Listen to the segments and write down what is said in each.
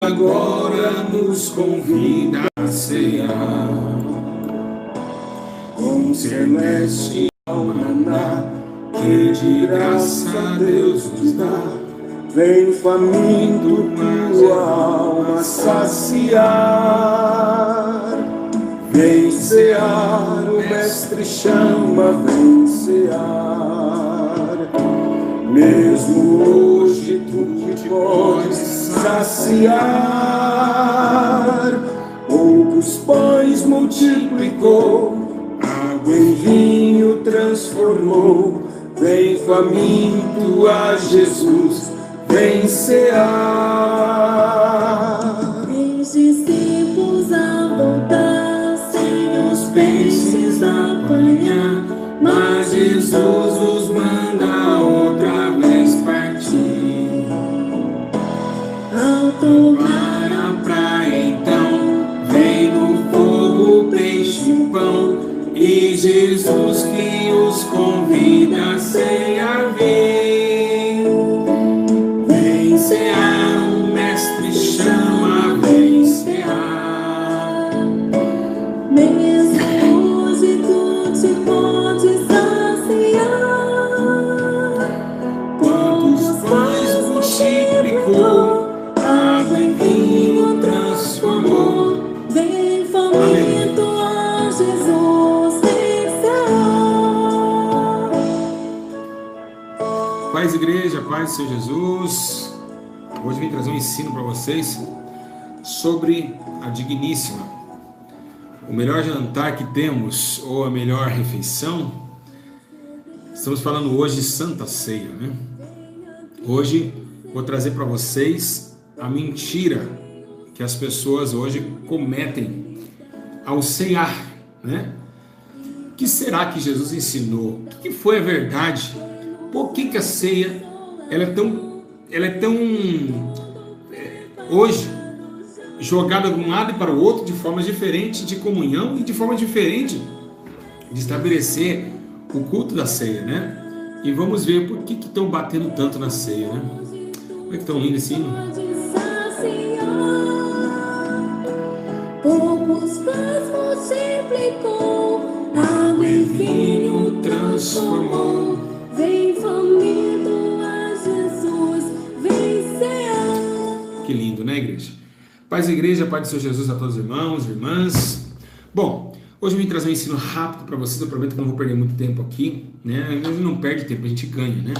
agora nos convida a cear. Com celestial maná, que de graça Deus nos dá, vem faminto tua alma saciar. Vem cear, o mestre chama, vem cear. Mesmo hoje tu te podes saciar. Poucos pães multiplicou, água em vinho transformou. Vem faminto a Jesus, vem cear. Os discípulos a voltar, sem os peixes apanhar, mas Jesus os manda outra vez partir. Ao tomar a praia então, vem no fogo peixe e pão, e Jesus que os convida a cear vem. Vem cear, o mestre chama, vem cear. Mesmo hoje tu te podes saciar. Quantos pães multiplicou, água em vinho transformou. Vem faminto a Jesus, vem cear. Paz, igreja, paz do Senhor Jesus. Hoje eu vim trazer um ensino para vocês sobre a digníssima. O melhor jantar que temos, ou a melhor refeição. Estamos falando hoje de Santa Ceia, né? Hoje vou trazer para vocês a mentira que as pessoas hoje cometem ao ceiar, né? O que será que Jesus ensinou? O que foi a verdade? Por que a ceia ela é tão hoje jogada de um lado e para o outro de forma diferente de comunhão e de forma diferente de estabelecer o culto da ceia, né? E vamos ver por que estão batendo tanto na ceia, né? Como é que tão lindo esse hino? Poucos pães multiplicou, água em vinho transformou. Vem faminto a Jesus, vem cear. Que lindo, né, igreja? Paz, igreja, paz do Senhor Jesus a todos os irmãos e irmãs. Bom, hoje eu vim trazer um ensino rápido para vocês. Eu prometo que não vou perder muito tempo aqui, né? A gente não perde tempo, a gente ganha, né?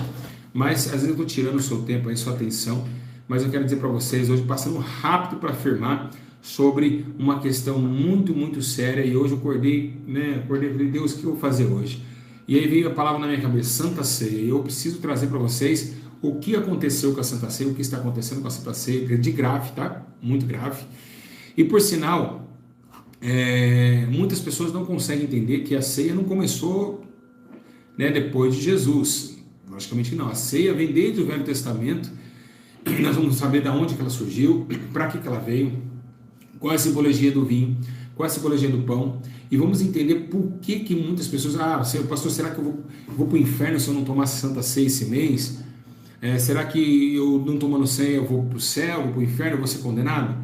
Mas às vezes eu estou tirando o seu tempo, a sua atenção. Mas eu quero dizer para vocês, hoje passando rápido para afirmar sobre uma questão muito, muito séria. E hoje eu acordei, né? Falei, Deus, o que eu vou fazer hoje? E aí veio a palavra na minha cabeça, Santa Ceia. E eu preciso trazer para vocês o que aconteceu com a Santa Ceia, o que está acontecendo com a Santa Ceia, de grave, tá? Muito grave. E por sinal, muitas pessoas não conseguem entender que a ceia não começou, né, depois de Jesus. Logicamente que não. A ceia vem desde o Velho Testamento. Nós vamos saber de onde que ela surgiu, para que ela veio, qual é a simbologia do vinho, qual é a simbologia do pão, e vamos entender por que muitas pessoas, pastor, será que eu vou para o inferno se eu não tomar Santa Ceia esse mês? Será que eu não tomando ceia eu vou para o céu, vou para o inferno, eu vou ser condenado?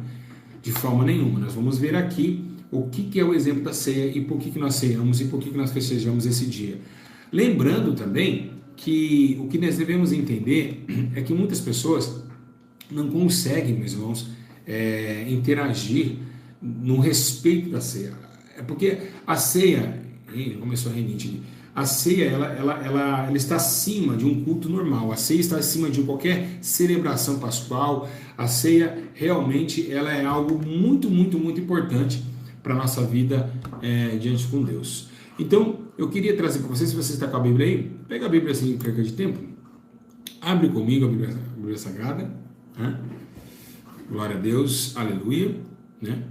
De forma nenhuma. Nós vamos ver aqui o que é o exemplo da ceia e por que nós ceiamos e por que nós festejamos esse dia. Lembrando também que o que nós devemos entender é que muitas pessoas não conseguem, meus irmãos, interagir no respeito da ceia. É porque a ceia, começou a renite, a ceia ela está acima de um culto normal, a ceia está acima de qualquer celebração pascual. A ceia realmente ela é algo muito, muito, muito importante para a nossa vida diante com Deus. Então, eu queria trazer para vocês, se você está com a Bíblia aí, pega a Bíblia assim, em perca de tempo, abre comigo a Bíblia Sagrada, né? Glória a Deus, aleluia, né?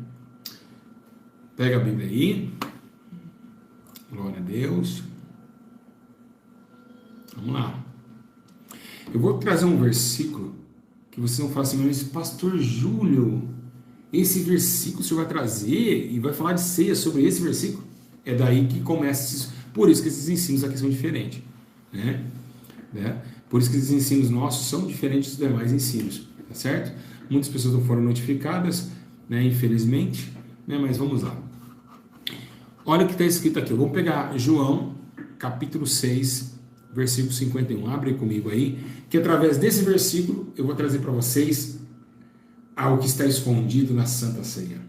Pega a Bíblia aí, glória a Deus, vamos lá. Eu vou trazer um versículo que vocês vão falar assim, mas pastor Júlio, esse versículo o senhor vai trazer e vai falar de ceia sobre esse versículo? É daí que começa, por isso que esses ensinos aqui são diferentes, né? Por isso que esses ensinos nossos são diferentes dos demais ensinos, tá certo? Muitas pessoas não foram notificadas, né, infelizmente, né, mas vamos lá. Olha o que está escrito aqui. Vamos pegar João, capítulo 6, versículo 51. Abre comigo aí, que através desse versículo eu vou trazer para vocês algo que está escondido na Santa Ceia.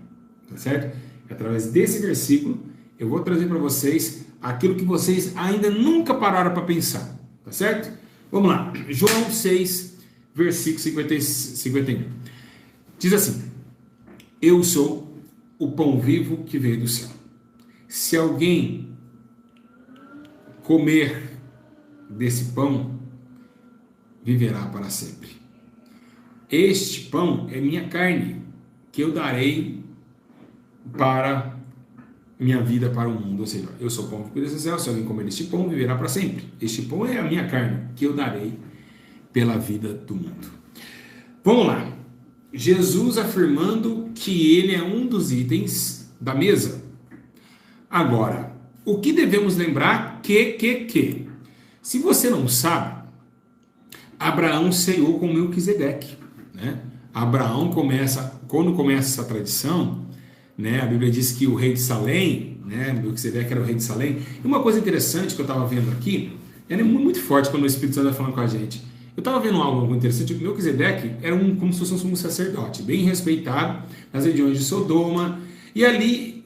Tá certo? Através desse versículo eu vou trazer para vocês aquilo que vocês ainda nunca pararam para pensar. Tá certo? Vamos lá. João 6, versículo 51. Diz assim: eu sou o pão vivo que veio do céu. Se alguém comer desse pão, viverá para sempre. Este pão é minha carne, que eu darei para minha vida, para o mundo. Ou seja, eu sou o pão que veio do céu, se alguém comer este pão, viverá para sempre. Este pão é a minha carne, que eu darei pela vida do mundo. Vamos lá. Jesus afirmando que ele é um dos itens da mesa. Agora, o que devemos lembrar que se você não sabe, Abraão ceiou com Melquisedeque, né? Abraão quando começa essa tradição, né? A Bíblia diz que o rei de Salém, né? Melquisedeque era o rei de Salém. E uma coisa interessante que eu estava vendo aqui, é muito forte quando o Espírito Santo está falando com a gente. Eu estava vendo algo interessante. O Melquisedeque era como se fosse um sumo sacerdote, bem respeitado nas regiões de Sodoma. E ali,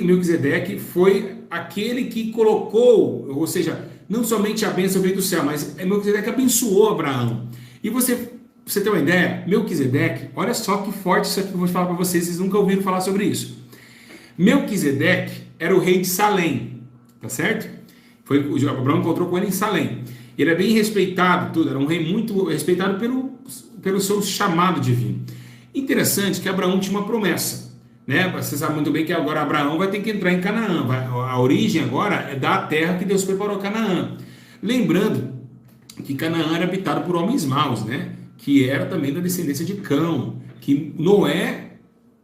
o Melquisedeque, foi aquele que colocou, ou seja, não somente a bênção veio do céu, mas Melquisedeque abençoou Abraão. E você tem uma ideia? Melquisedeque, olha só que forte isso aqui que eu vou falar para vocês, vocês nunca ouviram falar sobre isso. Melquisedeque era o rei de Salém, tá certo? Abraão encontrou com ele em Salém. Ele é bem respeitado, tudo, era um rei muito respeitado pelo seu chamado divino. Interessante que Abraão tinha uma promessa. Né? Você sabe muito bem que agora Abraão vai ter que entrar em Canaã. A origem agora é da terra que Deus preparou Canaã. Lembrando que Canaã era habitado por homens maus, né? Que era também da descendência de Cão, que Noé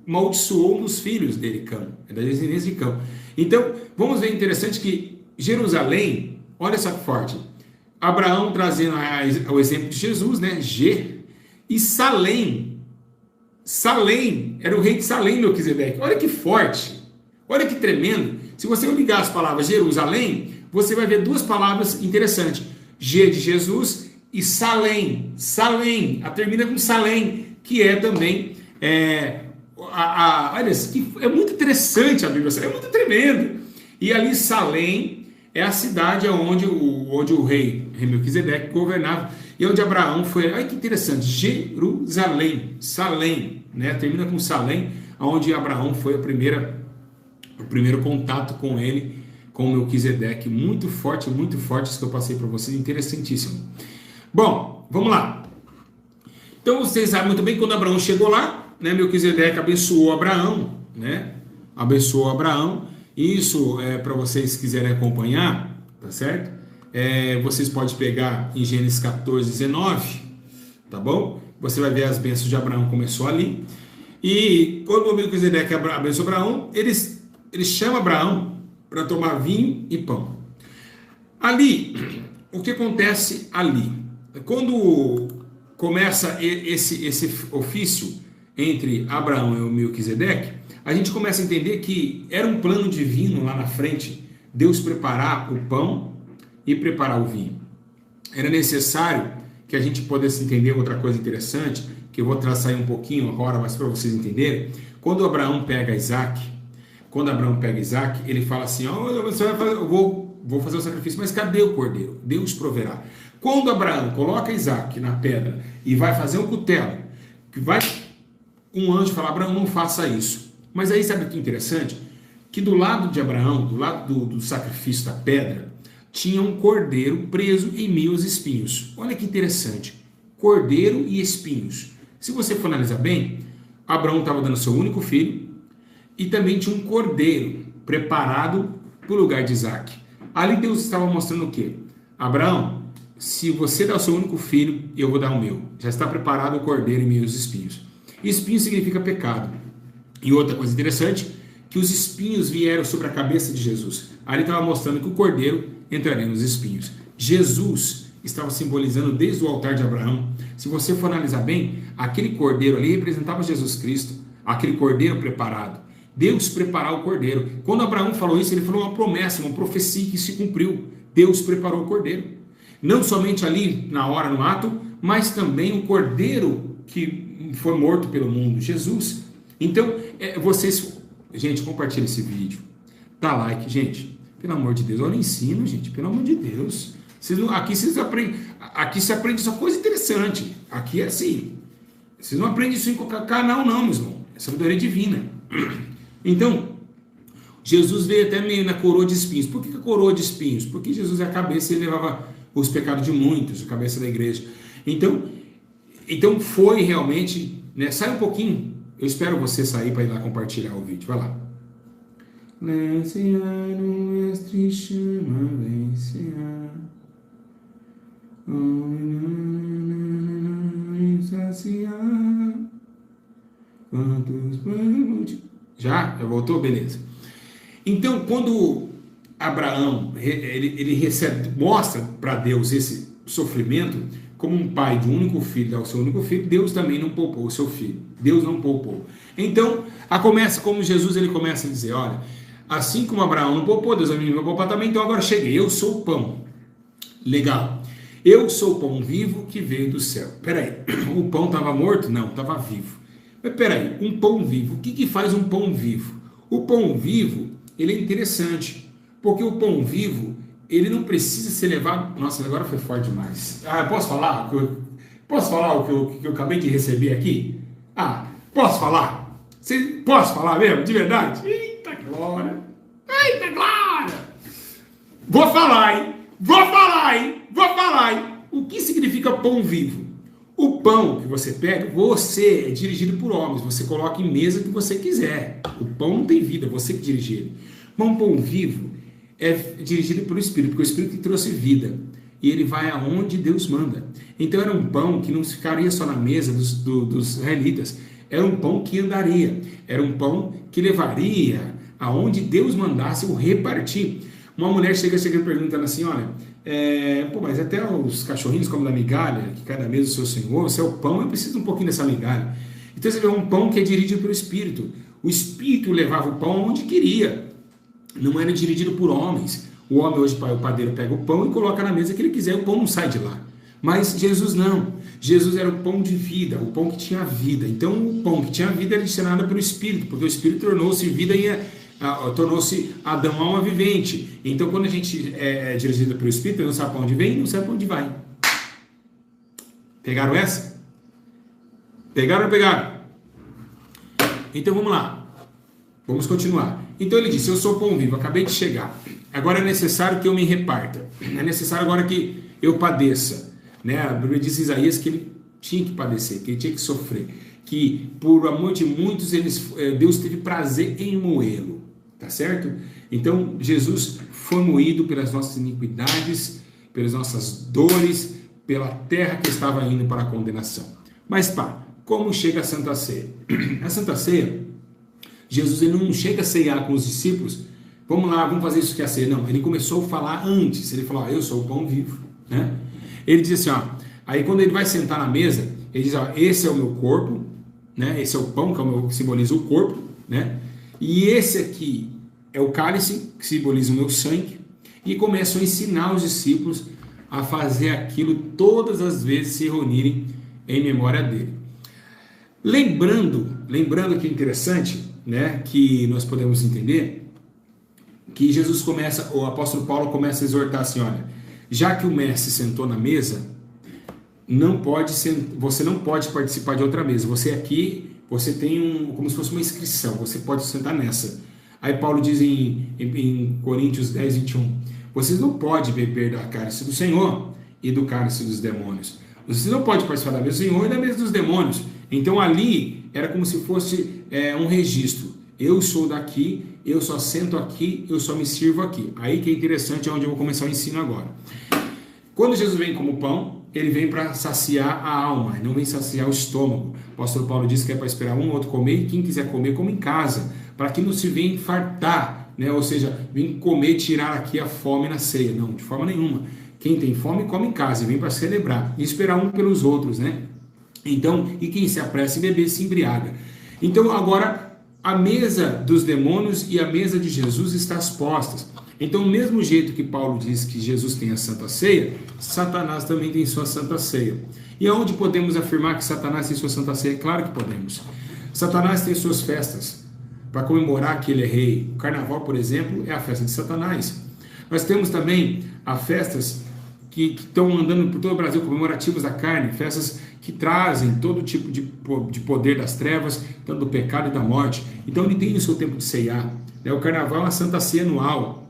maldiçoou nos filhos dele, Cão. É da descendência de Cão. Então, vamos ver interessante que Jerusalém, olha só que forte. Abraão trazendo o exemplo de Jesus, né? E Salém, era o rei de Salém, Melquisedeque. Olha que forte, olha que tremendo. Se você ligar as palavras Jerusalém, você vai ver duas palavras interessantes. G de Jesus e Salém. Salém, termina com Salém, que é também, olha, é muito interessante a Bíblia, é muito tremendo. E ali Salém é a cidade onde o rei Melquisedeque governava. E onde Abraão foi, olha que interessante, Jerusalém, Salém, né? Termina com Salém, onde Abraão foi o primeiro contato com ele, com Melquisedeque. Muito forte isso que eu passei para vocês, interessantíssimo. Bom, vamos lá. Então vocês sabem muito bem que quando Abraão chegou lá, né? Melquisedeque abençoou Abraão, né? Abençoou Abraão. Isso é para vocês quiserem acompanhar, tá certo? Vocês podem pegar em Gênesis 14, 19, tá bom? Você vai ver as bênçãos de Abraão, começou ali. E quando o Melquisedeque abençoou Abraão, eles chamam Abraão para tomar vinho e pão. Ali, o que acontece ali? Quando começa esse ofício entre Abraão e o Melquisedeque, a gente começa a entender que era um plano divino lá na frente, Deus preparar o pão e preparar o vinho. Era necessário que a gente pudesse entender outra coisa interessante, que eu vou traçar aí um pouquinho agora, mas para vocês entenderem. Quando Abraão pega Isaac, ele fala assim, você vai fazer, eu vou fazer o sacrifício, mas cadê o cordeiro? Deus proverá. Quando Abraão coloca Isaac na pedra e vai fazer um cutelo, um anjo fala, Abraão, não faça isso. Mas aí sabe o que é interessante? Que do lado de Abraão, do lado do sacrifício da pedra, tinha um cordeiro preso em meio aos espinhos. Olha que interessante. Cordeiro e espinhos. Se você for analisar bem, Abraão estava dando seu único filho e também tinha um cordeiro preparado para o lugar de Isaac. Ali Deus estava mostrando o quê? Abraão, se você dá o seu único filho, eu vou dar o meu. Já está preparado o cordeiro em meio aos espinhos. Espinho significa pecado. E outra coisa interessante, que os espinhos vieram sobre a cabeça de Jesus. Ali estava mostrando que o cordeiro entraria nos espinhos. Jesus estava simbolizando desde o altar de Abraão. Se você for analisar bem, aquele cordeiro ali representava Jesus Cristo, aquele cordeiro preparado. Deus preparou o cordeiro. Quando Abraão falou isso, ele falou uma promessa, uma profecia que se cumpriu. Deus preparou o cordeiro. Não somente ali, na hora, no ato, mas também o cordeiro que foi morto pelo mundo, Jesus. Então, vocês... Gente, compartilha esse vídeo. Dá like, gente. Pelo amor de Deus, olha o ensino, gente. Pelo amor de Deus. Aqui se aprende só coisa interessante. Aqui é assim. Vocês não aprendem isso em qualquer canal, não, meu irmão. É sabedoria divina. Então, Jesus veio até meio na coroa de espinhos. Por que a coroa de espinhos? Porque Jesus é a cabeça e ele levava os pecados de muitos, a cabeça da igreja. Então foi realmente, né? Sai um pouquinho. Eu espero você sair para ir lá compartilhar o vídeo. Vai lá. Mestre chama, já voltou? Beleza. Então, quando Abraão ele recebe, mostra para Deus esse sofrimento, como um pai de um único filho dá o seu único filho, Deus também não poupou o seu filho. Deus não poupou. Então, como Jesus ele começa a dizer, olha, assim como Abraão não poupou, Deus não vai poupar também, então agora cheguei, eu sou o pão. Legal. Eu sou o pão vivo que veio do céu. Peraí, o pão estava morto? Não, estava vivo. Mas peraí, um pão vivo, o que faz um pão vivo? O pão vivo, ele é interessante, porque o pão vivo, ele não precisa ser levado... Nossa, agora foi forte demais. Posso falar? Posso falar o que eu acabei de receber aqui? Posso falar? Posso falar mesmo? De verdade? Eita glória! Eita glória! Vou falar, hein? O que significa pão vivo? O pão que você pega, você é dirigido por homens. Você coloca em mesa que você quiser. O pão não tem vida, você que dirige ele. Mas um pão vivo é dirigido pelo Espírito, porque o Espírito que trouxe vida. E ele vai aonde Deus manda. Então era um pão que não ficaria só na mesa dos israelitas. Era um pão que andaria. Era um pão que levaria aonde Deus mandasse o repartir. Uma mulher chega perguntando assim, olha, mas até os cachorrinhos comem da migalha, que cada mesa do seu Senhor, se é o pão, eu preciso um pouquinho dessa migalha. Então você vê um pão que é dirigido pelo Espírito. O Espírito levava o pão onde queria. Não era dirigido por homens. O homem hoje, o padeiro, pega o pão e coloca na mesa que ele quiser, o pão não sai de lá. Mas Jesus não. Jesus era o pão de vida, o pão que tinha vida. Então o pão que tinha vida era destinado pelo Espírito, porque o Espírito tornou-se vida e tornou-se Adão alma vivente. Então quando a gente é dirigido pelo Espírito, não sabe para onde vem, não sabe para onde vai. Pegaram essa? Pegaram ou não pegaram? Então vamos lá. Vamos continuar. Então ele disse, eu sou pão vivo, acabei de chegar. Agora é necessário que eu me reparta. É necessário agora que eu padeça. Né? A Bíblia diz em Isaías que ele tinha que padecer, que ele tinha que sofrer. Que por amor de muitos Deus teve prazer em moê-lo. Tá certo? Então Jesus foi moído pelas nossas iniquidades, pelas nossas dores, pela terra que estava indo para a condenação. Mas como chega a Santa Ceia? A Santa Ceia, Jesus ele não chega a ceiar com os discípulos, vamos lá, vamos fazer isso que é a ceia. Não, ele começou a falar antes, ele falou, eu sou o pão vivo. Né? Ele diz assim, aí quando ele vai sentar na mesa, ele diz, esse é o meu corpo, né? Esse é o pão que simboliza o corpo, né? E esse aqui é o cálice, que simboliza o meu sangue, e começam a ensinar os discípulos a fazer aquilo todas as vezes se reunirem em memória dele. Lembrando que é interessante, né, que nós podemos entender que Jesus o apóstolo Paulo começa a exortar assim, olha, já que o mestre sentou na mesa, você não pode participar de outra mesa, você tem como se fosse uma inscrição, você pode sentar nessa. Aí Paulo diz em Coríntios 10, 21, vocês não podem beber da cálice do Senhor e do cálice dos demônios. Vocês não podem participar da mesa do Senhor e da mesa dos demônios. Então ali era como se fosse um registro. Eu sou daqui, eu só sento aqui, eu só me sirvo aqui. Aí que é interessante, é onde eu vou começar o ensino agora. Quando Jesus vem como pão, ele vem para saciar a alma, não vem saciar o estômago. O apóstolo Paulo disse que é para esperar um ou outro comer, e quem quiser comer, come em casa, para que não se venha fartar, né? Ou seja, vem comer e tirar aqui a fome na ceia. Não, de forma nenhuma. Quem tem fome, come em casa e vem para celebrar e esperar um pelos outros, né? Então, e quem se apressa em beber se embriaga. Então, agora, a mesa dos demônios e a mesa de Jesus está às postas. Então, do mesmo jeito que Paulo diz que Jesus tem a Santa Ceia, Satanás também tem sua Santa Ceia. E aonde podemos afirmar que Satanás tem sua Santa Ceia? Claro que podemos. Satanás tem suas festas para comemorar que ele é rei. O carnaval, por exemplo, é a festa de Satanás. Nós temos também as festas que estão andando por todo o Brasil, comemorativas da carne, festas que trazem todo tipo de poder das trevas, tanto do pecado e da morte. Então ele tem o seu tempo de ceiar. O carnaval é uma Santa Ceia anual,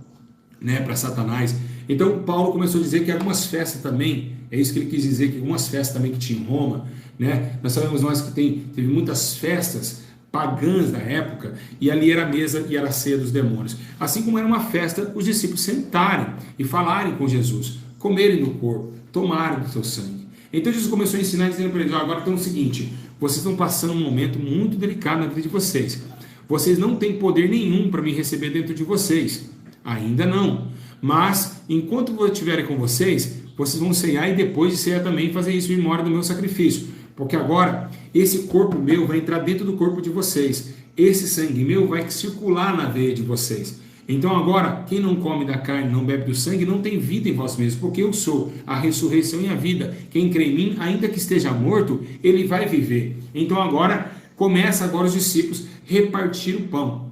né, para Satanás. Então Paulo começou a dizer que algumas festas também, é isso que ele quis dizer, que algumas festas também que tinha em Roma, né, nós sabemos nós que teve muitas festas pagãs da época, e ali era a mesa e era a ceia dos demônios. Assim como era uma festa, os discípulos sentarem e falarem com Jesus, comerem do corpo, tomarem do seu sangue. Então Jesus começou a ensinar, dizendo para eles: agora então é o seguinte, vocês estão passando um momento muito delicado na vida de vocês. Vocês não têm poder nenhum para me receber dentro de vocês. Ainda não. Mas, enquanto eu estiver com vocês, vocês vão ceiar e depois de ceiar também fazer isso em memória do meu sacrifício. Porque agora, esse corpo meu vai entrar dentro do corpo de vocês. Esse sangue meu vai circular na veia de vocês. Então agora, quem não come da carne, não bebe do sangue, não tem vida em vós mesmos, porque eu sou a ressurreição e a vida. Quem crê em mim, ainda que esteja morto, ele vai viver. Então agora, começa agora os discípulos repartir o pão,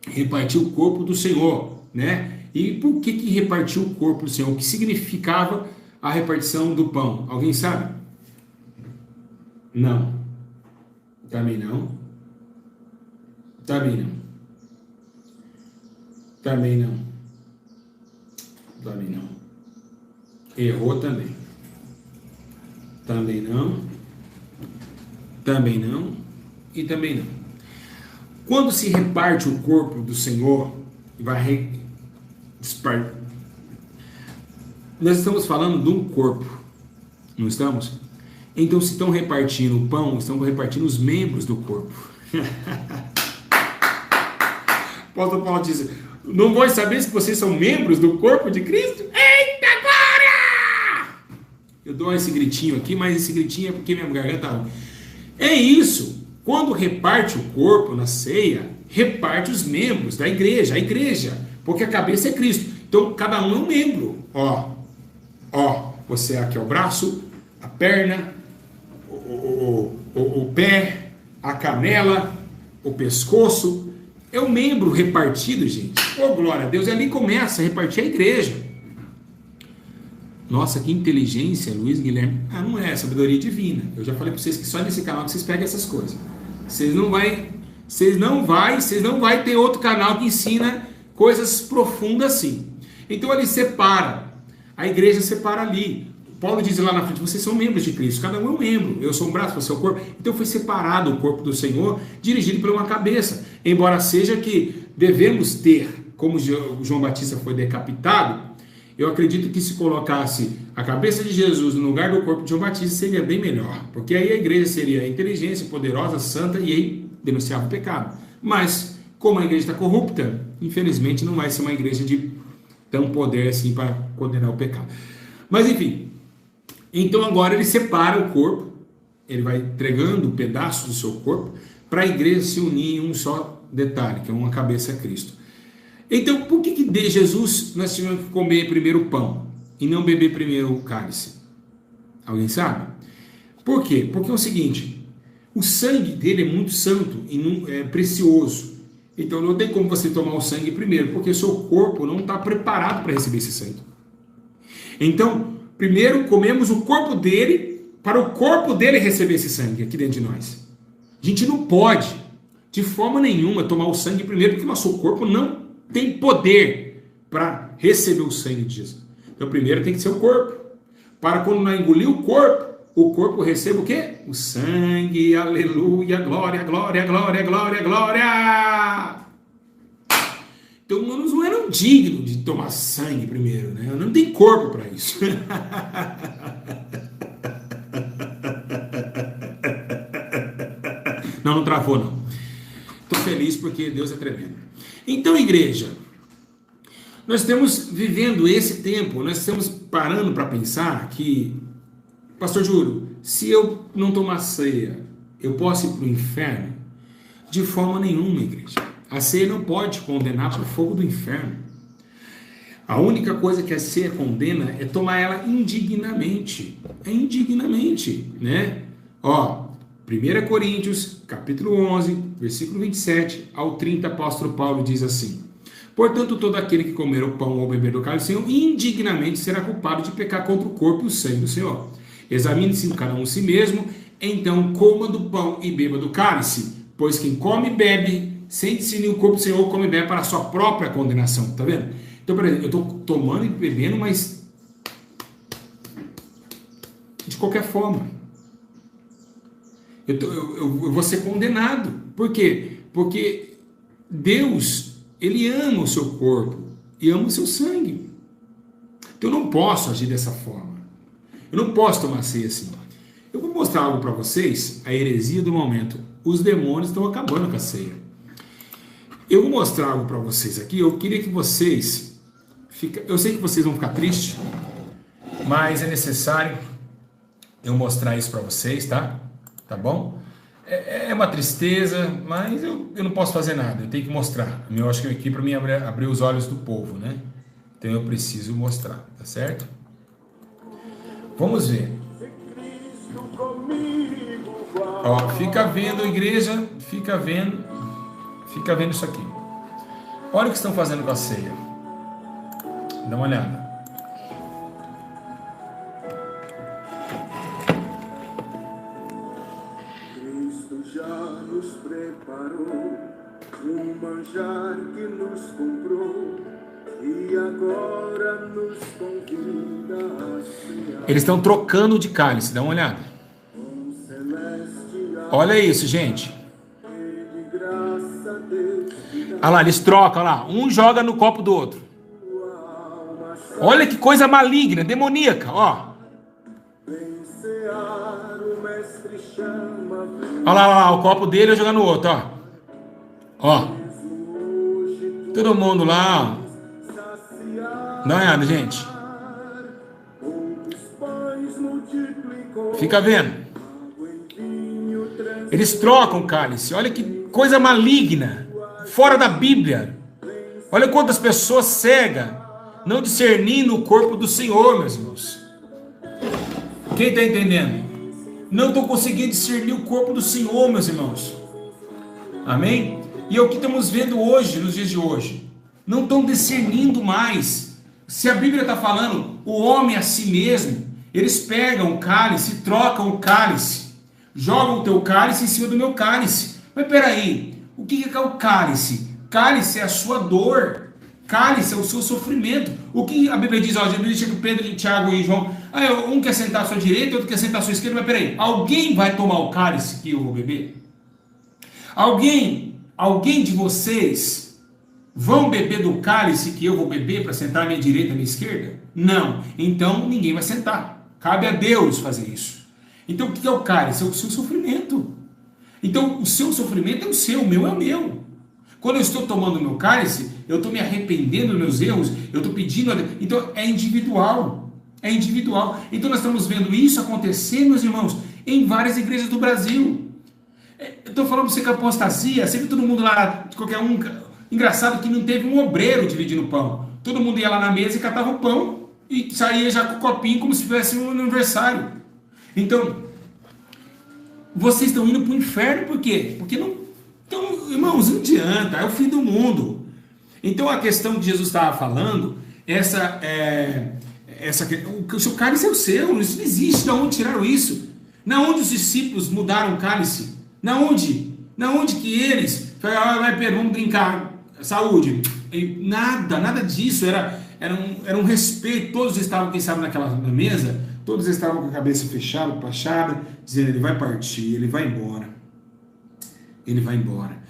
repartir o corpo do Senhor, né? E por que repartiu o corpo do Senhor? O que significava a repartição do pão? Alguém sabe? Não. Também não. Também não. Também não. Também não. Errou também. Também não. Também não. E também não. Quando se reparte o corpo do Senhor, nós estamos falando de um corpo, não estamos? Então, se estão repartindo o pão, estão repartindo os membros do corpo. O apóstolo Paulo diz: não vou saber se vocês são membros do corpo de Cristo? Eita glória! Eu dou esse gritinho aqui, mas esse gritinho é porque minha garganta... É isso. Quando reparte o corpo na ceia, reparte os membros da igreja, a igreja, porque a cabeça é Cristo. Então, cada um é um membro. Você aqui é o braço, a perna, o pé, a canela, o pescoço. É um membro repartido, gente. Glória a Deus. E ali começa a repartir a igreja. Nossa, que inteligência, Luiz Guilherme. Não é sabedoria divina. Eu já falei para vocês que só nesse canal que vocês pegam essas coisas. Vocês não vai ter outro canal que ensina coisas profundas assim. Então ele separa. A igreja separa ali. Paulo diz lá na frente: vocês são membros de Cristo, cada um é um membro. Eu sou um braço, você é o corpo. Então foi separado o corpo do Senhor, dirigido por uma cabeça. Embora seja que devemos ter, como João Batista foi decapitado, eu acredito que se colocasse a cabeça de Jesus no lugar do corpo de João Batista seria bem melhor. Porque aí a igreja seria inteligência, poderosa, santa, e aí denunciava o pecado. Mas, como a igreja está corrupta, infelizmente não vai ser uma igreja de tão poder assim para condenar o pecado. Mas enfim, então agora ele separa o corpo, ele vai entregando pedaços do seu corpo para a igreja se unir em um só detalhe, que é uma cabeça a Cristo. Então, por que de Jesus nós tivemos que comer primeiro o pão e não beber primeiro o cálice? Alguém sabe? Por quê? Porque é o seguinte: o sangue dele é muito santo e é precioso. Então não tem como você tomar o sangue primeiro, porque o seu corpo não está preparado para receber esse sangue. Então, primeiro comemos o corpo dele, para o corpo dele receber esse sangue aqui dentro de nós. A gente não pode, de forma nenhuma, tomar o sangue primeiro, porque o nosso corpo não tem poder para receber o sangue de Jesus. Então primeiro tem que ser o corpo, para quando nós engolir o corpo receba o quê? O sangue, aleluia, glória, glória, glória, glória, glória. Então humanos não eram dignos de tomar sangue primeiro, né? Não tem corpo para isso. Não travou não. Estou feliz porque Deus é tremendo. Então, igreja, Nós estamos vivendo esse tempo, nós estamos parando para pensar que, pastor Júlio, se eu não tomar ceia, eu posso ir para o inferno? De forma nenhuma, igreja. A ceia não pode te condenar para o fogo do inferno. A única coisa que a ceia condena é tomar ela indignamente. É indignamente, né? Ó, 1 Coríntios, capítulo 11, versículo 27 ao 30, apóstolo Paulo diz assim: portanto, todo aquele que comer o pão ou beber do cálice do Senhor, indignamente será culpado de pecar contra o corpo e o sangue do Senhor. Examine-se cada um si mesmo, então coma do pão e beba do cálice, pois quem come e bebe, sem discernir o corpo do Senhor, come e bebe para a sua própria condenação. Tá vendo? Então, por exemplo, eu estou tomando e bebendo, mas de qualquer forma. Eu vou ser condenado. Por quê? Porque Deus, Ele ama o seu corpo e ama o seu sangue. Então eu não posso agir dessa forma. Eu não posso tomar ceia assim. Eu vou mostrar algo para vocês, a heresia do momento. Os demônios estão acabando com a ceia. Eu vou mostrar algo para vocês aqui. Eu queria que vocês... Eu sei que vocês vão ficar tristes, mas é necessário eu mostrar isso para vocês, tá? Tá bom? É uma tristeza, mas eu não posso fazer nada. Eu tenho que mostrar. Eu acho que eu aqui para mim abrir os olhos do povo, né? Então eu preciso mostrar, tá certo? Vamos ver. Ó, fica vendo, igreja, fica vendo isso aqui. Olha o que estão fazendo com a ceia. Dá uma olhada. Cristo já nos preparou um manjar que nos comprou e agora nos convida a cear. Eles estão trocando de cálice, dá uma olhada. Olha isso, gente. Olha lá, eles trocam, olha lá. Um joga no copo do outro. Olha que coisa maligna, demoníaca, ó. Olha lá, o copo dele eu jogar no outro, ó. Ó. Todo mundo lá, ó. Dá uma olhada, gente. Fica vendo. Eles trocam o cálice. Olha que coisa maligna. Fora da Bíblia. Olha quantas pessoas cegas, não discernindo o corpo do Senhor, meus irmãos. Quem está entendendo? Não estão conseguindo discernir o corpo do Senhor, meus irmãos. Amém? E é o que estamos vendo hoje, nos dias de hoje. Não estão discernindo mais. Se a Bíblia está falando, o homem a si mesmo, eles pegam o cálice, trocam o cálice, jogam o teu cálice em cima do meu cálice. Mas peraí, o que é o cálice? Cálice é a sua dor, cálice é o seu sofrimento. O que a Bíblia diz? A Bíblia diz que Pedro, Tiago e João, um quer sentar à sua direita, outro quer sentar à sua esquerda. Mas peraí, alguém vai tomar o cálice que eu vou beber? Alguém de vocês vão beber do cálice que eu vou beber para sentar à minha direita, à minha esquerda? Não. Então ninguém vai sentar. Cabe a Deus fazer isso. Então o que é o cálice? É o seu sofrimento. Então o seu sofrimento é o seu, o meu é o meu. Quando eu estou tomando o meu cálice, eu estou me arrependendo dos meus erros, eu estou pedindo a Deus. Então é individual. É individual. Então nós estamos vendo isso acontecer, meus irmãos, em várias igrejas do Brasil. Eu estou falando para você que a apostasia, sempre todo mundo lá, qualquer um. Engraçado que não teve um obreiro dividindo o pão. Todo mundo ia lá na mesa e catava o pão e saía já com o copinho como se tivesse um aniversário. Então, vocês estão indo para o inferno por quê? Porque não. Então, irmãos, não adianta, é o fim do mundo. Então a questão que Jesus estava falando, o seu cálice é o seu, isso não existe. De onde tiraram isso? Na onde os discípulos mudaram o cálice? Na onde? Na onde que eles falaram, Pedro, vamos brincar, saúde? E nada disso, era um respeito. Todos estavam, quem sabe, naquela mesa, todos estavam com a cabeça fechada, baixada, dizendo, ele vai partir, ele vai embora. Ele vai embora.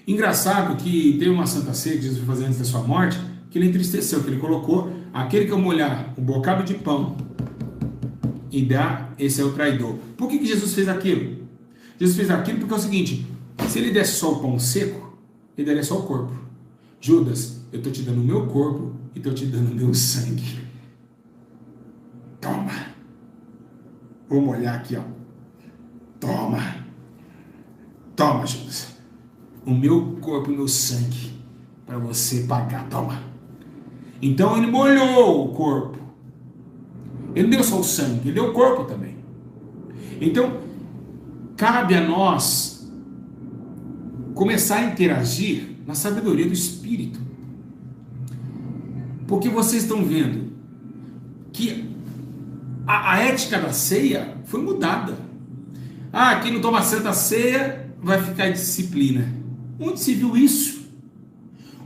Engraçado que tem uma Santa Ceia que Jesus foi fazer antes da sua morte, que ele entristeceu, que ele colocou, aquele que eu molhar um bocado de pão e dá, esse é o traidor. Por que Jesus fez aquilo? Jesus fez aquilo porque é o seguinte, se ele desse só o pão seco, ele daria só o corpo. Judas, eu estou te dando o meu corpo e estou te dando o meu sangue. Toma. Vou molhar aqui, ó. Toma. Toma, Judas. O meu corpo e o meu sangue para você pagar. Toma. Então ele molhou o corpo. Ele deu só o sangue, ele deu o corpo também. Então, cabe a nós começar a interagir na sabedoria do Espírito. Porque vocês estão vendo que a ética da ceia foi mudada. Ah, quem não toma Santa Ceia vai ficar em disciplina. Onde se viu isso?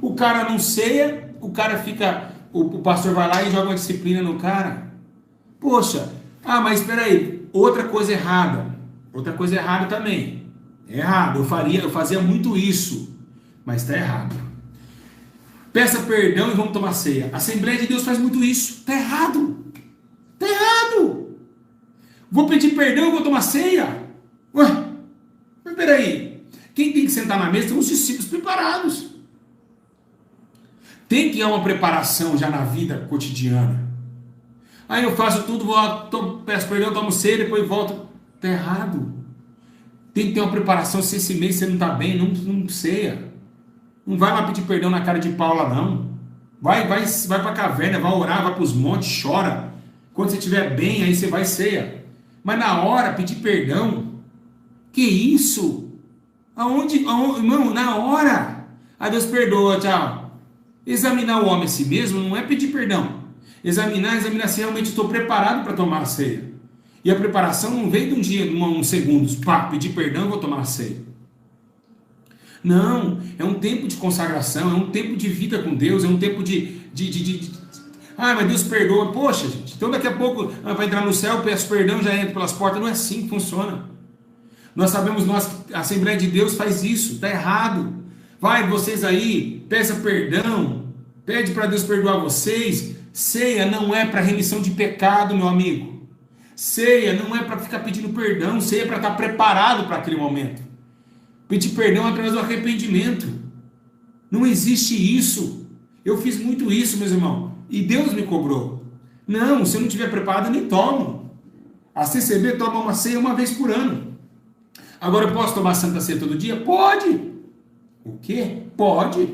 O cara não ceia, o cara fica... O pastor vai lá e joga uma disciplina no cara. Poxa, mas espera aí, outra coisa errada também, é errado, eu fazia muito isso, mas está errado. Peça perdão e vamos tomar ceia. A Assembleia de Deus faz muito isso, está errado, vou pedir perdão e vou tomar ceia, ué, mas espera aí, quem tem que sentar na mesa são os discípulos preparados, tem que haver uma preparação já na vida cotidiana. Aí eu faço tudo, peço perdão, tomo ceia, depois volto. Está errado. Tem que ter uma preparação. Se esse mês você não está bem, não ceia. Não vai lá pedir perdão na cara de Paula, não. Vai para a caverna, vai orar, vai para os montes, chora. Quando você estiver bem, aí você vai ceia. Mas na hora, pedir perdão. Que isso? Aonde, irmão, na hora. Aí Deus perdoa, tchau. Examinar o homem a si mesmo não é pedir perdão. Examinar se realmente estou preparado para tomar a ceia. E a preparação não vem de um dia, uns segundos, pedir perdão e vou tomar a ceia. Não, é um tempo de consagração, é um tempo de vida com Deus, é um tempo mas Deus perdoa. Poxa, gente, então daqui a pouco vai entrar no céu, peço perdão, já entro pelas portas. Não é assim que funciona. Nós sabemos que a Assembleia de Deus faz isso, está errado. Vai, vocês aí, peça perdão, pede para Deus perdoar vocês. Ceia não é para remissão de pecado, meu amigo. Ceia não é para ficar pedindo perdão. Ceia é para estar preparado para aquele momento. Pedir perdão é através do arrependimento. Não existe isso. Eu fiz muito isso, meus irmãos. E Deus me cobrou. Não, se eu não estiver preparado, eu nem tomo. A CCB toma uma ceia uma vez por ano. Agora eu posso tomar Santa Ceia todo dia? Pode. O quê? Pode.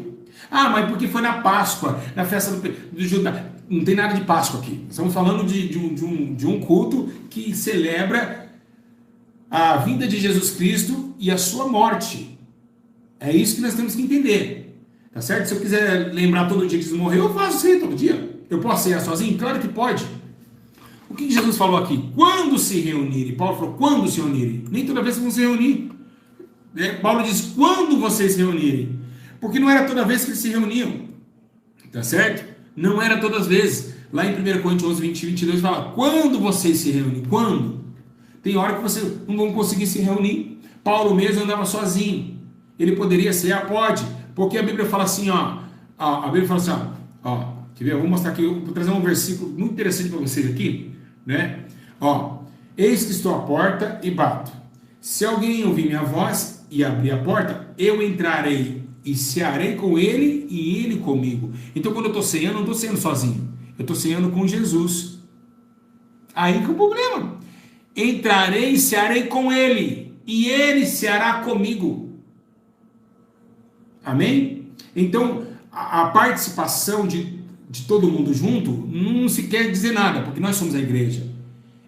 Mas porque foi na Páscoa, na festa do Judá. Não tem nada de Páscoa aqui. Estamos falando de um culto que celebra a vinda de Jesus Cristo e a sua morte. É isso que nós temos que entender. Tá certo? Se eu quiser lembrar todo dia que Jesus morreu, eu faço ceia todo dia. Eu posso ceiar sozinho? Claro que pode. O que Jesus falou aqui? Quando se reunirem. Paulo falou, quando se reunirem. Nem toda vez que vão se reunir. Paulo diz, quando vocês se reunirem. Porque não era toda vez que eles se reuniam. Tá certo? Não era todas as vezes. Lá em 1 Coríntios 11, 20 e 22 fala, quando vocês se reúnem? Quando? Tem hora que vocês não vão conseguir se reunir. Paulo mesmo andava sozinho. Ele poderia ser, pode. Porque a Bíblia fala assim, a Bíblia fala assim, quer ver? Eu vou mostrar aqui, eu vou trazer um versículo muito interessante para vocês aqui, né? Eis que estou à porta e bato. Se alguém ouvir minha voz e abrir a porta, eu entrarei e cearei com ele e ele comigo. Então quando eu estou ceando, eu não estou ceando sozinho. Eu estou ceando com Jesus. Aí que é o problema. Entrarei e cearei com ele e ele ceará comigo. Amém? Então a participação de todo mundo junto não se quer dizer nada, porque nós somos a igreja.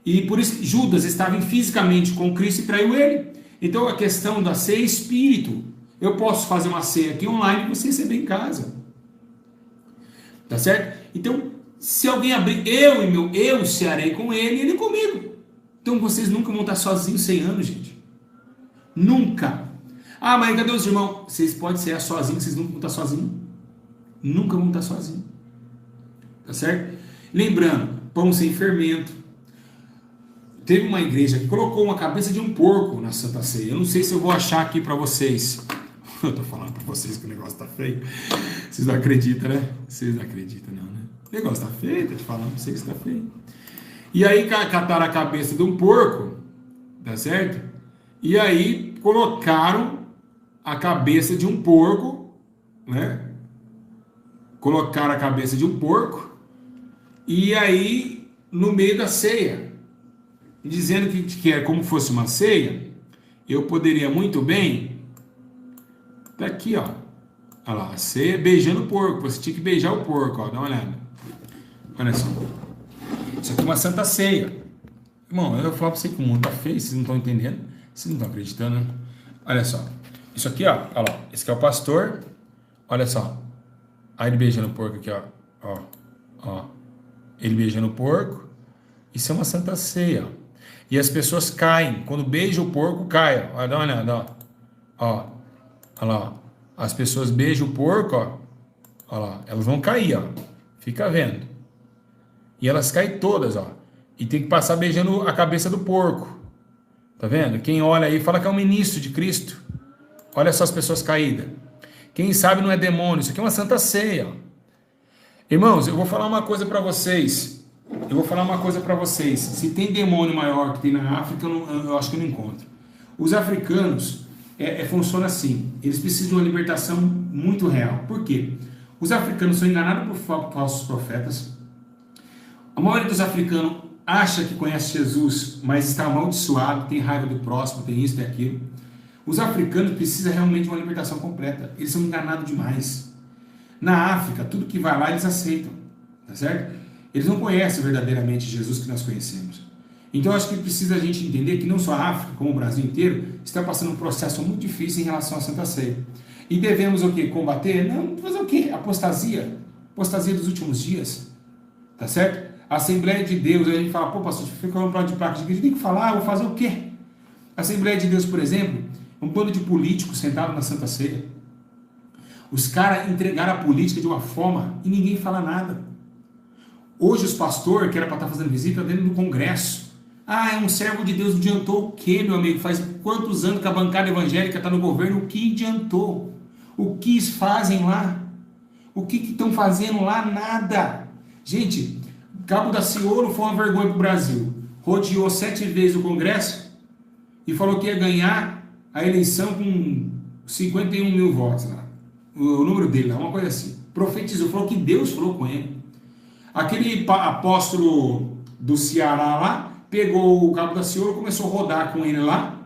E por isso Judas estava fisicamente com Cristo e traiu ele. Então a questão da ceia é espírito. Eu posso fazer uma ceia aqui online e você receber em casa. Tá certo? Então, se alguém abrir, eu cearei com ele e ele comigo. Então vocês nunca vão estar sozinhos ceando, gente. Nunca. Mas cadê os irmãos? Vocês podem cear sozinhos, vocês nunca vão estar sozinhos. Nunca vão estar sozinhos. Tá certo? Lembrando, pão sem fermento. Teve uma igreja que colocou uma cabeça de um porco na Santa Ceia. Eu não sei se eu vou achar aqui para vocês. Eu tô falando para vocês que o negócio tá feio. Vocês não acreditam, né? Vocês não acreditam não, né? O negócio tá feio, tô te falando para vocês que tá feio. E aí cataram a cabeça de um porco, tá certo? E aí colocaram a cabeça de um porco, né? colocaram a cabeça de um porco, e aí, no meio da ceia, dizendo que é como fosse uma ceia, eu poderia muito bem, tá aqui, ó, olha lá, a ceia beijando o porco, você tinha que beijar o porco, ó, dá uma olhada, olha só, isso aqui é uma santa ceia, irmão, eu vou falar pra você que o mundo tá feio, vocês não estão entendendo, vocês não estão acreditando, né? Olha só, isso aqui, ó, olha lá, esse aqui é o pastor, olha só, aí ele beijando o porco aqui, ó, ele beijando o porco, isso é uma santa ceia, ó. E as pessoas caem, quando beija o porco, cai, ó, dá uma olhada, ó, olha lá, ó. As pessoas beijam o porco, ó, olha lá, elas vão cair, ó, fica vendo, e elas caem todas, ó, e tem que passar beijando a cabeça do porco, tá vendo? Quem olha aí fala que é um ministro de Cristo, olha só as pessoas caídas, quem sabe não é demônio, isso aqui é uma santa ceia, ó. Irmãos, eu vou falar uma coisa para vocês. Se tem demônio maior que tem na África, eu acho que eu não encontro. Os africanos, funciona assim. Eles precisam de uma libertação muito real. Por quê? Os africanos são enganados por falsos profetas. A maioria dos africanos acha que conhece Jesus, mas está amaldiçoado, tem raiva do próximo, tem isso, tem aquilo. Os africanos precisam realmente de uma libertação completa. Eles são enganados demais. Na África, tudo que vai lá eles aceitam, tá certo? Eles não conhecem verdadeiramente Jesus que nós conhecemos. Então, eu acho que precisa a gente entender que não só a África, como o Brasil inteiro, está passando um processo muito difícil em relação à Santa Ceia. E devemos o quê? Combater? Não, fazer o quê? Apostasia. Apostasia dos últimos dias, tá certo? A Assembleia de Deus, a gente fala, pô, pastor, você fica falando de placa de igreja, tem que falar, vou fazer o quê? A Assembleia de Deus, por exemplo, um bando de políticos sentados na Santa Ceia. Os caras entregaram a política de uma forma e ninguém fala nada. Hoje os pastores, que era para estar fazendo visita dentro do Congresso. Ah, é um servo de Deus, adiantou o quê, meu amigo? Faz quantos anos que a bancada evangélica está no governo? O que adiantou? O que eles fazem lá? O que estão fazendo lá? Nada. Gente, Cabo Daciolo foi uma vergonha para o Brasil. Rodeou 7 vezes o Congresso e falou que ia ganhar a eleição com 51 mil votos lá. O número dele, uma coisa assim. Profetizou, falou que Deus falou com ele. Aquele apóstolo do Ceará lá, pegou o Cabo Daciolo, começou a rodar com ele lá,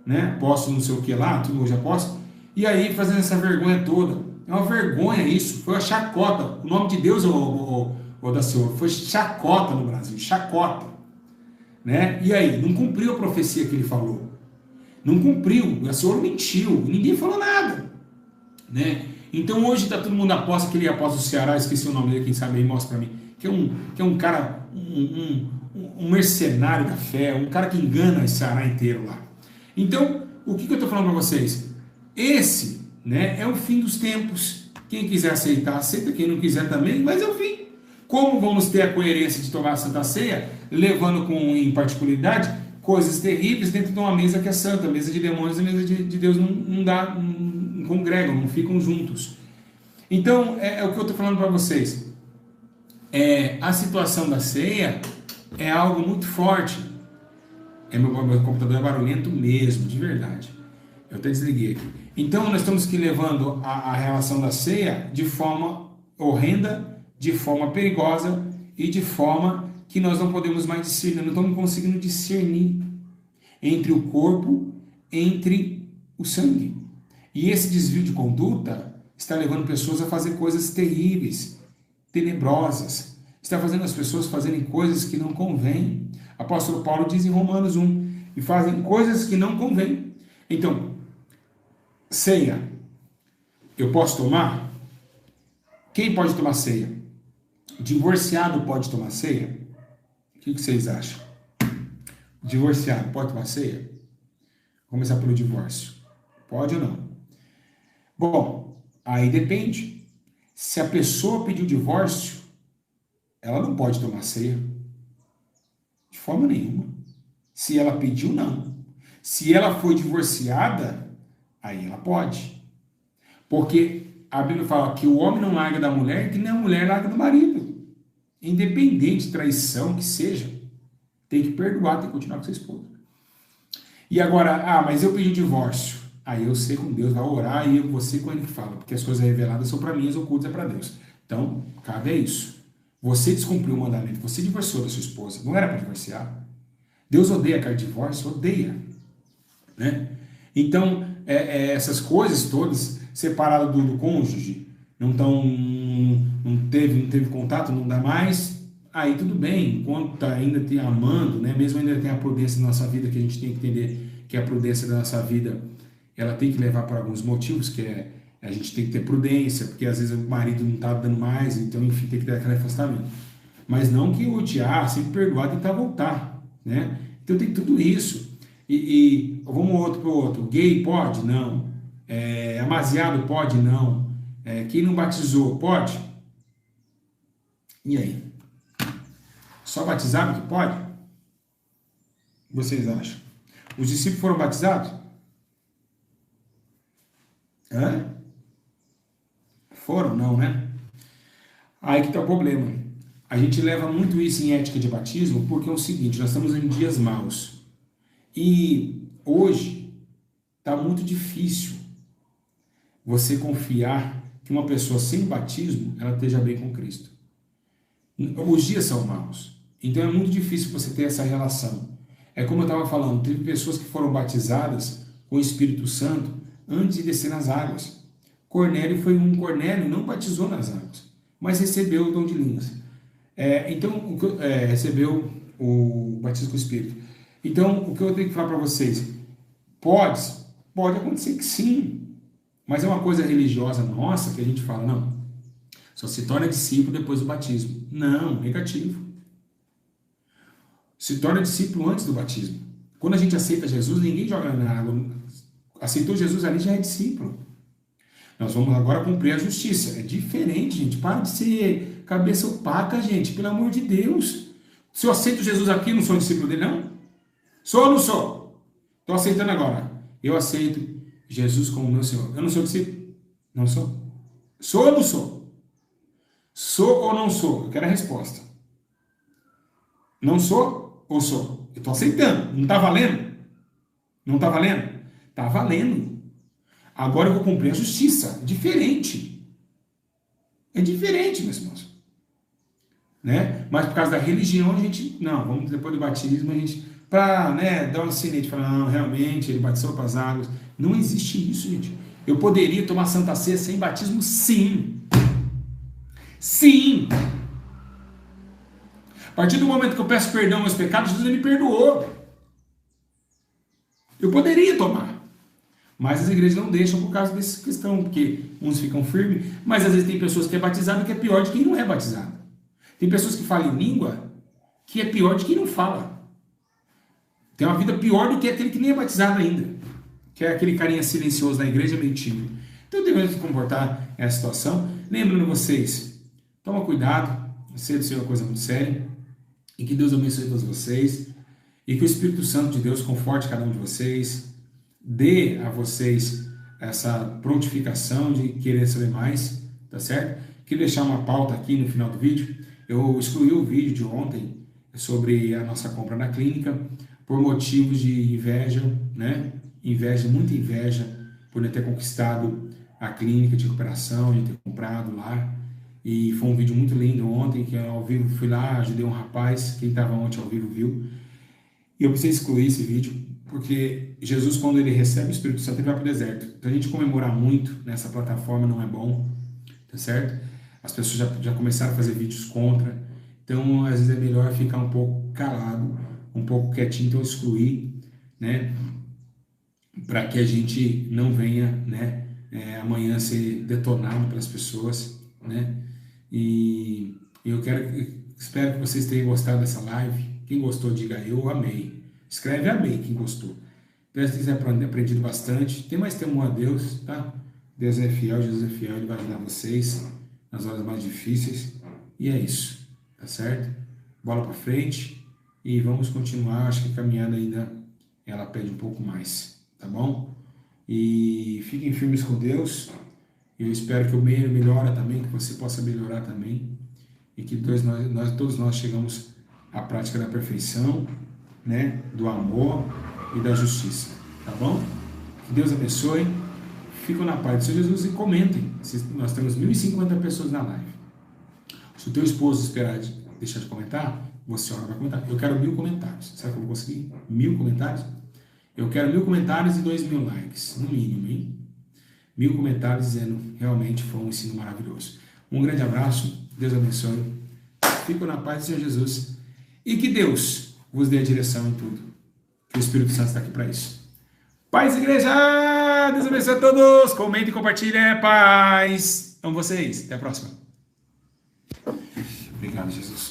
né? Apóstolo não sei o que lá, tudo hoje apóstolo, e aí fazendo essa vergonha toda. É uma vergonha isso, foi uma chacota. O nome de Deus, o Daciolo, foi chacota no Brasil, chacota. Né? E aí, não cumpriu a profecia que ele falou. Não cumpriu, o Daciolo mentiu, ninguém falou nada. Né? Então hoje está todo mundo aposta, aquele apóstolo do Ceará, esqueci o nome dele, quem sabe aí mostra para mim, que é um cara, um mercenário da fé, um cara que engana o Ceará inteiro lá. Então, o que eu estou falando para vocês? Esse, né, é o fim dos tempos. Quem quiser aceitar, aceita, quem não quiser também, mas é o fim. Como vamos ter a coerência de tomar a Santa Ceia, levando em particularidade coisas terríveis dentro de uma mesa que é santa, a mesa de demônios e a mesa de Deus não congregam, não ficam juntos. Então, é o que eu estou falando para vocês. A situação da ceia é algo muito forte. Meu computador é barulhento mesmo, de verdade. Eu até desliguei aqui. Então, nós estamos aqui levando a relação da ceia de forma horrenda, de forma perigosa e de forma que nós não podemos mais discernir, não estamos conseguindo discernir entre o corpo, entre o sangue. E esse desvio de conduta está levando pessoas a fazer coisas terríveis, tenebrosas. Está fazendo as pessoas fazerem coisas que não convêm. Apóstolo Paulo diz em Romanos 1, e fazem coisas que não convêm. Então, ceia, eu posso tomar? Quem pode tomar ceia? Divorciado pode tomar ceia? O que vocês acham? Divorciado pode tomar ceia? Vamos começar pelo divórcio. Pode ou não? Bom, aí depende. Se a pessoa pediu divórcio, ela não pode tomar ceia. De forma nenhuma. Se ela pediu, não. Se ela foi divorciada, aí ela pode. Porque a Bíblia fala que o homem não larga da mulher e que nem a mulher larga do marido. Independente de traição que seja, tem que perdoar, tem que continuar com sua esposa. E agora, mas eu pedi divórcio. Aí eu sei com Deus, vai orar e você com ele fala, porque as coisas reveladas são para mim, as ocultas é para Deus. Então, cabe a isso. Você descumpriu o mandamento, você divorciou da sua esposa, não era para divorciar. Deus odeia cara de divórcio, odeia, né? Então, essas coisas todas, separado do cônjuge, não teve contato, não dá mais, aí tudo bem, enquanto tá ainda te amando, né? Mesmo ainda tem a prudência na nossa vida, que a gente tem que entender que a prudência da nossa vida, ela tem que levar por alguns motivos, que a gente tem que ter prudência, porque às vezes o marido não tá dando mais, então enfim, tem que dar aquele afastamento. Mas não que odiar, sempre perdoar, tentar voltar, né? Então tem tudo isso. E vamos outro para o outro. Gay pode? Não. Amaziado pode? Não. Quem não batizou pode? E aí? Só batizado que pode? O que vocês acham? Os discípulos foram batizados? Hã? Foram? Não, né? Aí que está o problema. A gente leva muito isso em ética de batismo porque é o seguinte, nós estamos em dias maus. E hoje está muito difícil você confiar que uma pessoa sem batismo, ela esteja bem com Cristo. Os dias são maus. Então é muito difícil você ter essa relação. É como eu estava falando, teve pessoas que foram batizadas com o Espírito Santo antes de descer nas águas. Cornélio não batizou nas águas, mas recebeu o dom de línguas. Recebeu o batismo com o Espírito. Então, o que eu tenho que falar para vocês? Pode acontecer que sim, mas é uma coisa religiosa nossa que a gente fala, não, só se torna discípulo depois do batismo. Não, negativo. Se torna discípulo antes do batismo. Quando a gente aceita Jesus, ninguém joga na água. Aceitou Jesus ali, já é discípulo. Nós vamos agora cumprir a justiça. É diferente, gente. Para de ser cabeça opaca, gente. Pelo amor de Deus. Se eu aceito Jesus aqui, não sou discípulo dele, não? Sou ou não sou? Estou aceitando agora. Eu aceito Jesus como meu Senhor. Eu não sou discípulo? Não sou? Sou ou não sou? Sou ou não sou? Eu quero a resposta. Não sou ou sou? Eu estou aceitando. Não está valendo? Não está valendo? Está valendo. Agora eu vou cumprir a justiça. Diferente. É diferente, meus irmãos. Né? Mas por causa da religião, a gente... Não, vamos depois do batismo, a gente... Para dar um sinete, falar, não, realmente, ele batizou para as águas. Não existe isso, gente. Eu poderia tomar Santa Ceia sem batismo? Sim. Sim. A partir do momento que eu peço perdão aos meus pecados, Jesus me perdoou. Eu poderia tomar. Mas as igrejas não deixam por causa dessa questão, porque uns ficam firmes, mas às vezes tem pessoas que é batizado que é pior de quem não é batizado. Tem pessoas que falam em língua que é pior de quem não fala. Tem uma vida pior do que aquele que nem é batizado ainda, que é aquele carinha silencioso da igreja, meio tímido. Então devemos comportar essa situação. Lembrando vocês, toma cuidado, ser do Senhor é uma coisa muito séria, e que Deus abençoe todos vocês, e que o Espírito Santo de Deus conforte cada um de vocês, dê a vocês essa prontificação de querer saber mais, tá certo? Queria deixar uma pauta aqui no final do vídeo. Eu excluí o vídeo de ontem sobre a nossa compra na clínica por motivos de inveja, né? Muita inveja por eu ter conquistado a clínica de recuperação, de ter comprado lá. E foi um vídeo muito lindo ontem, que eu ao vivo fui lá, ajudei um rapaz, quem estava ontem ao vivo viu. E eu precisei excluir esse vídeo, porque Jesus, quando ele recebe o Espírito Santo, ele vai para o deserto. Então a gente comemorar muito nessa plataforma não é bom, tá certo? As pessoas já começaram a fazer vídeos contra. Então, às vezes é melhor ficar um pouco calado, um pouco quietinho, então excluir, né? Para que a gente não venha, né? Amanhã ser detonado pelas pessoas, né? E eu espero que vocês tenham gostado dessa live. Quem gostou, diga eu amei. Escreve amei quem gostou. Espero que vocês tenham aprendido bastante. Tem mais temor a Deus, tá? Deus é fiel, Jesus é fiel, Ele vai ajudar vocês nas horas mais difíceis. E é isso, tá certo? Bola para frente e vamos continuar. Acho que a caminhada ainda ela pede um pouco mais, tá bom? E fiquem firmes com Deus. Eu espero que o meio melhore também, que você possa melhorar também e que todos nós chegamos à prática da perfeição, né? Do amor e da justiça, tá bom? Que Deus abençoe. Fiquem na paz do Senhor Jesus e comentem. Nós temos 1.050 pessoas na live. Se o teu esposo esperar deixar de comentar, você ora para comentar. Eu quero 1.000 comentários. Será que eu vou conseguir? 1.000 comentários? Eu quero 1.000 comentários e 2.000 likes. No mínimo, hein? 1.000 comentários dizendo realmente foi um ensino maravilhoso. Um grande abraço. Deus abençoe. Fiquem na paz do Senhor Jesus. E que Deus vos dê a direção em tudo. Que o Espírito Santo está aqui para isso. Paz, igreja! Deus abençoe a todos. Comentem e compartilhem. Paz. Amo vocês. Até a próxima. Obrigado, Jesus.